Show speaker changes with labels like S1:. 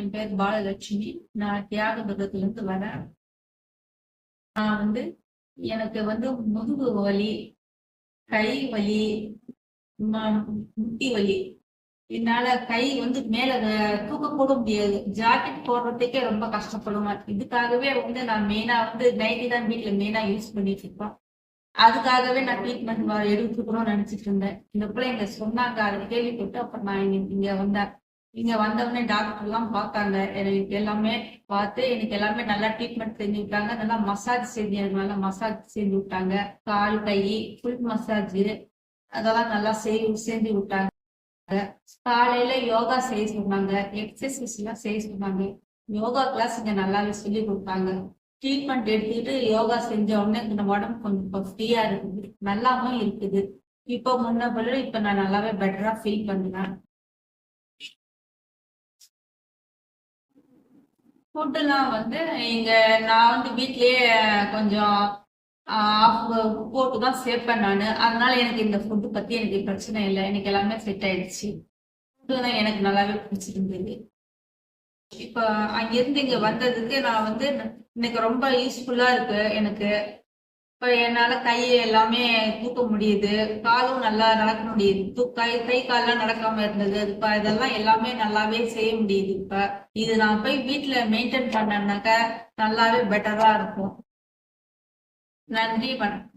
S1: என் பேர் பாலலட்சுமி. நான் தியாகதுர்கத்திலிருந்து வரேன். நான் எனக்கு முதுகு வலி, கை வலி, முட்டி வலி. என்னால கை மேல தூக்க கூட முடியாது. ஜாக்கெட் போடுறதுக்கே ரொம்ப கஷ்டப்படுவேன். இதுக்காகவே நான் மெயினா நைட்டி தான் வீட்டுல மெயினா யூஸ் பண்ணிட்டு இருப்பேன். அதுக்காகவே நான் ட்ரீட்மெண்ட் எடுத்துக்கணும்னு நினைச்சிட்டு இருந்தேன். இந்த பிள்ளைங்க சொன்னாங்க, அதை கேள்விப்பட்டு அப்புறம் நான் இங்க வந்தேன். இங்க வந்தவொடனே டாக்டர் எல்லாம் பார்த்தாங்க. எனக்கு எல்லாமே பார்த்து எனக்கு எல்லாமே நல்லா ட்ரீட்மெண்ட் செஞ்சு விட்டாங்க. நல்லா மசாஜ் செஞ்சு எனக்கு நல்லா மசாஜ் செஞ்சு விட்டாங்க. கால் கை ஃபுல் மசாஜ் அதெல்லாம் நல்லா செஞ்சு விட்டாங்க. காலையில யோகா செய்ய சொன்னாங்க, எக்ஸசைஸ் எல்லாம் செய்ய சொன்னாங்க. யோகா கிளாஸ் இங்க நல்லாவே சொல்லி கொடுத்தாங்க. ட்ரீட்மெண்ட் எடுத்துக்கிட்டு யோகா செஞ்ச உடனே இந்த உடம்பு கொஞ்சம் ஃப்ரீயா இருக்குது, நல்லாவும் இருக்குது. இப்போ முன்ன போல இப்ப நான் நல்லாவே பெட்டரா ஃபீல் பண்ணுவேன். ஃபுட்டுலாம் இங்க நான் வீட்லயே கொஞ்சம் போட்டு தான் சேர்ப்பேன் நான். அதனால எனக்கு இந்த ஃபுட்டு பத்தி எனக்கு பிரச்சனை இல்லை. எனக்கு எல்லாமே செட் ஆயிடுச்சு. ஃபுட்டு தான் எனக்கு நல்லாவே பிடிச்சிருந்தது. இப்ப அங்கிருந்து இங்க வந்ததுக்கு நான் இன்னைக்கு ரொம்ப யூஸ்ஃபுல்லா இருக்கு எனக்கு. இப்ப என்னால கையை எல்லாமே தூக்க முடியுது, காலும் நல்லா நடக்க முடியுது. கை கால்லாம் நடக்காம இருந்தது. இப்ப இதெல்லாம் எல்லாமே நல்லாவே செய்ய முடியுது. இப்ப இது நான் போய் வீட்டுல மெயின்டைன் பண்ணனாக்க நல்லாவே பெட்டரா இருக்கும். நன்றி, வணக்கம்.